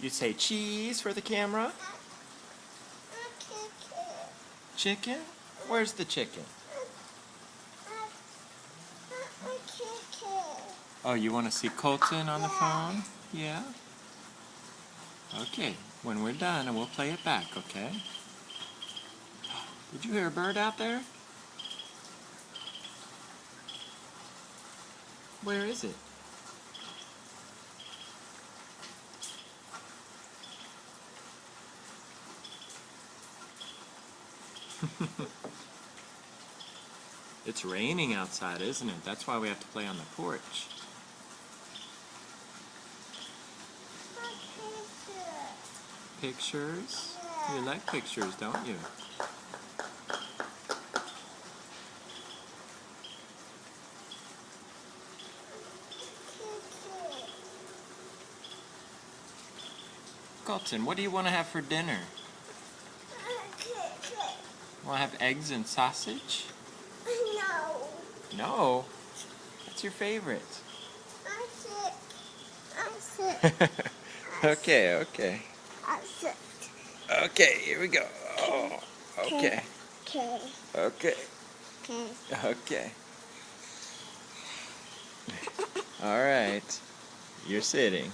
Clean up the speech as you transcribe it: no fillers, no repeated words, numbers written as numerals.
You say cheese for the camera. Chicken? Where's the chicken? Oh, you want to see Colton on the phone? Yeah? Okay, when we're done, and we'll play it back, okay? Did you hear a bird out there? Where is it? It's raining outside, isn't it? That's why we have to play on the porch. Pictures? You like pictures, don't you? Colton, what do you want to have for dinner? Want to have eggs and sausage? No. No? What's your favorite? I'm sick. Okay. I'm sick. Okay, here we go. Oh, okay. Okay. All right. You're sitting.